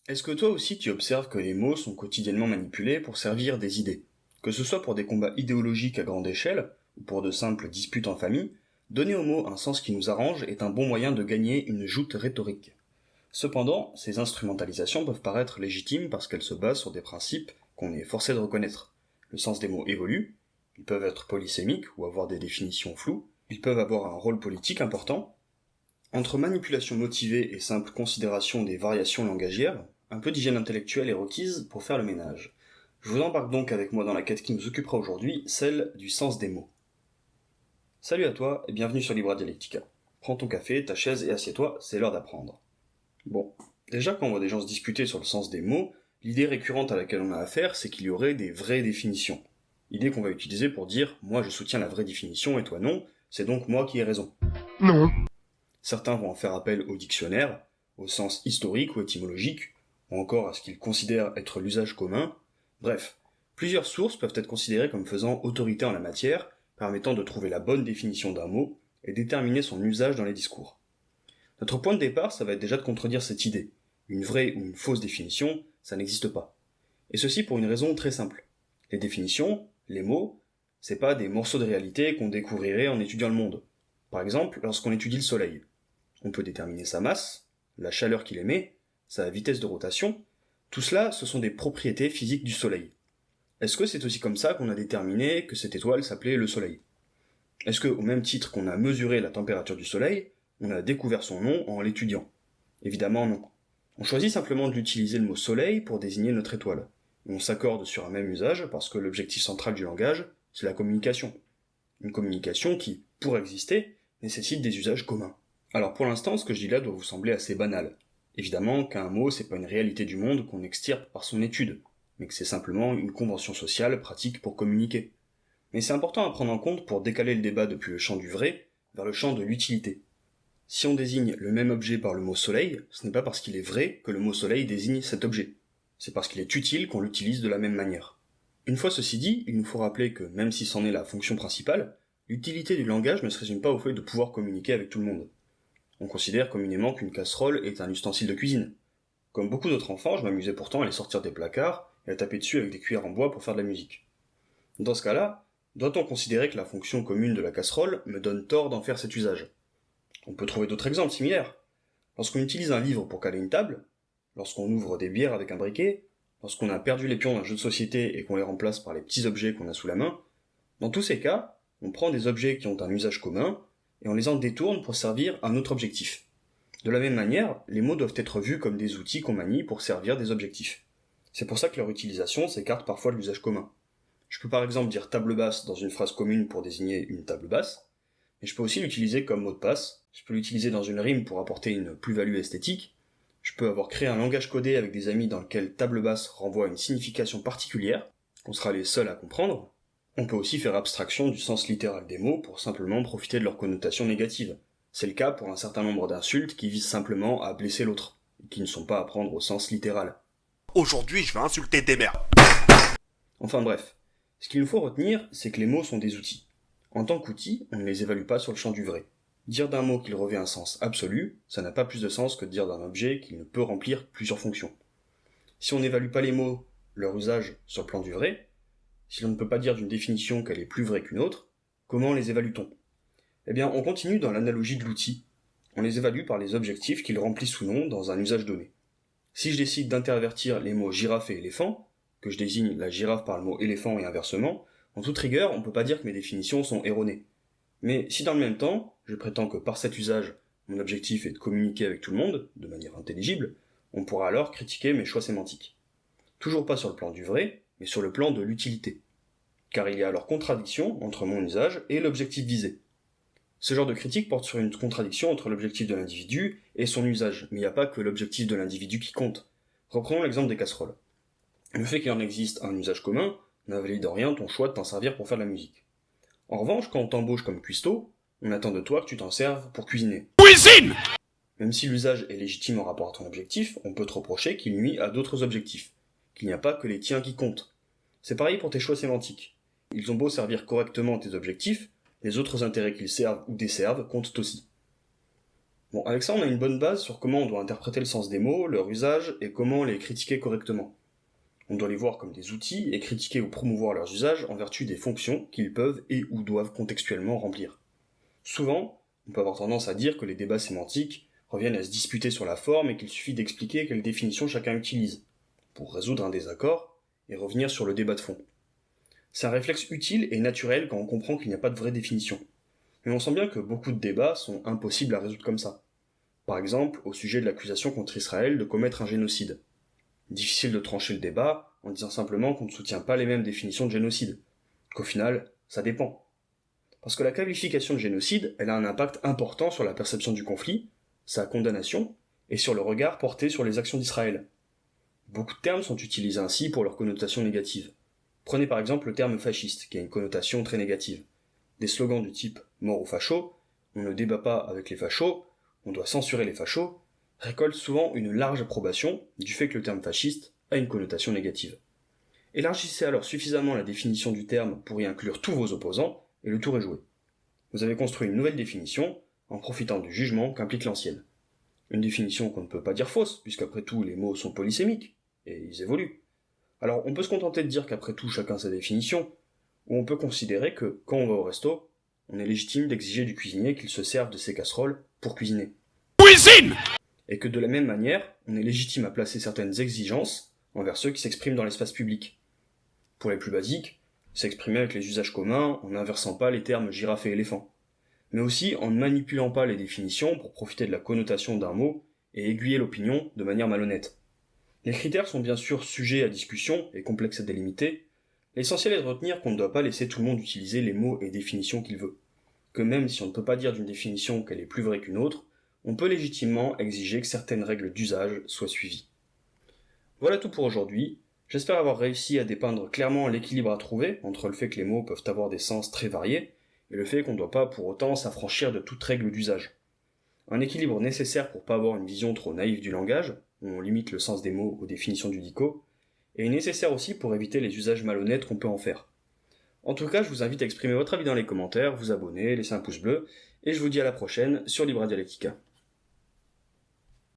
Est-ce que toi aussi tu observes que les mots sont quotidiennement manipulés pour servir des idées? Que ce soit pour des combats idéologiques à grande échelle, ou pour de simples disputes en famille, donner aux mots un sens qui nous arrange est un bon moyen de gagner une joute rhétorique. Cependant, ces instrumentalisations peuvent paraître légitimes parce qu'elles se basent sur des principes qu'on est forcé de reconnaître. Le sens des mots évolue, ils peuvent être polysémiques ou avoir des définitions floues, ils peuvent avoir un rôle politique important. Entre manipulation motivée et simple considération des variations langagières, un peu d'hygiène intellectuelle est requise pour faire le ménage. Je vous embarque donc avec moi dans la quête qui nous occupera aujourd'hui, celle du sens des mots. Salut à toi et bienvenue sur Libra Dialectica. Prends ton café, ta chaise et assieds-toi, c'est l'heure d'apprendre. Bon, déjà quand on voit des gens se disputer sur le sens des mots, l'idée récurrente à laquelle on a affaire, c'est qu'il y aurait des vraies définitions. L'idée qu'on va utiliser pour dire « moi je soutiens la vraie définition et toi non, c'est donc moi qui ai raison ». Non. Certains vont en faire appel au dictionnaire, au sens historique ou étymologique, ou encore à ce qu'ils considèrent être l'usage commun. Bref, plusieurs sources peuvent être considérées comme faisant autorité en la matière, permettant de trouver la bonne définition d'un mot et déterminer son usage dans les discours. Notre point de départ, ça va être déjà de contredire cette idée. Une vraie ou une fausse définition, ça n'existe pas. Et ceci pour une raison très simple. Les définitions, les mots, c'est pas des morceaux de réalité qu'on découvrirait en étudiant le monde. Par exemple, lorsqu'on étudie le soleil. On peut déterminer sa masse, la chaleur qu'il émet, sa vitesse de rotation. Tout cela, ce sont des propriétés physiques du soleil. Est-ce que c'est aussi comme ça qu'on a déterminé que cette étoile s'appelait le soleil? Est-ce que, au même titre qu'on a mesuré la température du soleil, on a découvert son nom en l'étudiant? Évidemment non. On choisit simplement d'utiliser le mot soleil pour désigner notre étoile. Et on s'accorde sur un même usage parce que l'objectif central du langage, c'est la communication. Une communication qui, pour exister, nécessite des usages communs. Alors pour l'instant, ce que je dis là doit vous sembler assez banal. Évidemment qu'un mot, c'est pas une réalité du monde qu'on extirpe par son étude, mais que c'est simplement une convention sociale pratique pour communiquer. Mais c'est important à prendre en compte pour décaler le débat depuis le champ du vrai vers le champ de l'utilité. Si on désigne le même objet par le mot soleil, ce n'est pas parce qu'il est vrai que le mot soleil désigne cet objet. C'est parce qu'il est utile qu'on l'utilise de la même manière. Une fois ceci dit, il nous faut rappeler que, même si c'en est la fonction principale, l'utilité du langage ne se résume pas au fait de pouvoir communiquer avec tout le monde. On considère communément qu'une casserole est un ustensile de cuisine. Comme beaucoup d'autres enfants, je m'amusais pourtant à les sortir des placards et à taper dessus avec des cuillères en bois pour faire de la musique. Dans ce cas-là, doit-on considérer que la fonction commune de la casserole me donne tort d'en faire cet usage? On peut trouver d'autres exemples similaires. Lorsqu'on utilise un livre pour caler une table, lorsqu'on ouvre des bières avec un briquet, lorsqu'on a perdu les pions d'un jeu de société et qu'on les remplace par les petits objets qu'on a sous la main, dans tous ces cas, on prend des objets qui ont un usage commun et on les en détourne pour servir un autre objectif. De la même manière, les mots doivent être vus comme des outils qu'on manie pour servir des objectifs. C'est pour ça que leur utilisation s'écarte parfois de l'usage commun. Je peux par exemple dire table basse dans une phrase commune pour désigner une table basse, mais je peux aussi l'utiliser comme mot de passe, je peux l'utiliser dans une rime pour apporter une plus-value esthétique, je peux avoir créé un langage codé avec des amis dans lequel table basse renvoie à une signification particulière, qu'on sera les seuls à comprendre. On peut aussi faire abstraction du sens littéral des mots pour simplement profiter de leur connotation négative. C'est le cas pour un certain nombre d'insultes qui visent simplement à blesser l'autre, et qui ne sont pas à prendre au sens littéral. Aujourd'hui, je vais insulter des mères. Enfin bref, ce qu'il nous faut retenir, c'est que les mots sont des outils. En tant qu'outils, on ne les évalue pas sur le champ du vrai. Dire d'un mot qu'il revêt un sens absolu, ça n'a pas plus de sens que de dire d'un objet qu'il ne peut remplir plusieurs fonctions. Si on n'évalue pas les mots, leur usage sur le plan du vrai, si l'on ne peut pas dire d'une définition qu'elle est plus vraie qu'une autre, comment les évalue-t-on? Eh bien, on continue dans l'analogie de l'outil. On les évalue par les objectifs qu'ils remplissent ou non dans un usage donné. Si je décide d'intervertir les mots girafe et éléphant, que je désigne la girafe par le mot éléphant et inversement, en toute rigueur, on ne peut pas dire que mes définitions sont erronées. Mais si dans le même temps, je prétends que par cet usage, mon objectif est de communiquer avec tout le monde, de manière intelligible, on pourra alors critiquer mes choix sémantiques. Toujours pas sur le plan du vrai, mais sur le plan de l'utilité. Car il y a alors contradiction entre mon usage et l'objectif visé. Ce genre de critique porte sur une contradiction entre l'objectif de l'individu et son usage, mais il n'y a pas que l'objectif de l'individu qui compte. Reprenons l'exemple des casseroles. Le fait qu'il en existe un usage commun n'invalide en rien ton choix de t'en servir pour faire de la musique. En revanche, quand on t'embauche comme cuistot, on attend de toi que tu t'en serves pour cuisiner. Cuisine. Même si l'usage est légitime en rapport à ton objectif, on peut te reprocher qu'il nuit à d'autres objectifs, qu'il n'y a pas que les tiens qui comptent. C'est pareil pour tes choix sémantiques. Ils ont beau servir correctement tes objectifs, les autres intérêts qu'ils servent ou desservent comptent aussi. Bon, avec ça, on a une bonne base sur comment on doit interpréter le sens des mots, leur usage, et comment les critiquer correctement. On doit les voir comme des outils et critiquer ou promouvoir leurs usages en vertu des fonctions qu'ils peuvent et ou doivent contextuellement remplir. Souvent, on peut avoir tendance à dire que les débats sémantiques reviennent à se disputer sur la forme et qu'il suffit d'expliquer quelle définition chacun utilise, pour résoudre un désaccord et revenir sur le débat de fond. C'est un réflexe utile et naturel quand on comprend qu'il n'y a pas de vraie définition. Mais on sent bien que beaucoup de débats sont impossibles à résoudre comme ça. Par exemple, au sujet de l'accusation contre Israël de commettre un génocide. Difficile de trancher le débat en disant simplement qu'on ne soutient pas les mêmes définitions de génocide. Qu'au final, ça dépend. Parce que la qualification de génocide, elle a un impact important sur la perception du conflit, sa condamnation, et sur le regard porté sur les actions d'Israël. Beaucoup de termes sont utilisés ainsi pour leur connotation négative. Prenez par exemple le terme fasciste, qui a une connotation très négative. Des slogans du type « mort aux fachos »,« on ne débat pas avec les fachos »,« on doit censurer les fachos », récoltent souvent une large approbation du fait que le terme fasciste a une connotation négative. Élargissez alors suffisamment la définition du terme pour y inclure tous vos opposants, et le tour est joué. Vous avez construit une nouvelle définition, en profitant du jugement qu'implique l'ancienne. Une définition qu'on ne peut pas dire fausse, puisqu'après tout les mots sont polysémiques, et ils évoluent. Alors on peut se contenter de dire qu'après tout chacun sa définition, ou on peut considérer que, quand on va au resto, on est légitime d'exiger du cuisinier qu'il se serve de ses casseroles pour cuisiner. Cuisine! Et que de la même manière, on est légitime à placer certaines exigences envers ceux qui s'expriment dans l'espace public. Pour les plus basiques, s'exprimer avec les usages communs en n'inversant pas les termes girafe et éléphant, mais aussi en ne manipulant pas les définitions pour profiter de la connotation d'un mot et aiguiller l'opinion de manière malhonnête. Les critères sont bien sûr sujets à discussion et complexes à délimiter. L'essentiel est de retenir qu'on ne doit pas laisser tout le monde utiliser les mots et définitions qu'il veut. Que même si on ne peut pas dire d'une définition qu'elle est plus vraie qu'une autre, on peut légitimement exiger que certaines règles d'usage soient suivies. Voilà tout pour aujourd'hui. J'espère avoir réussi à dépeindre clairement l'équilibre à trouver entre le fait que les mots peuvent avoir des sens très variés et le fait qu'on ne doit pas pour autant s'affranchir de toute règle d'usage. Un équilibre nécessaire pour pas avoir une vision trop naïve du langage, où on limite le sens des mots aux définitions du dico, et nécessaire aussi pour éviter les usages malhonnêtes qu'on peut en faire. En tout cas, je vous invite à exprimer votre avis dans les commentaires, vous abonner, laisser un pouce bleu, et je vous dis à la prochaine sur Libra Dialectica.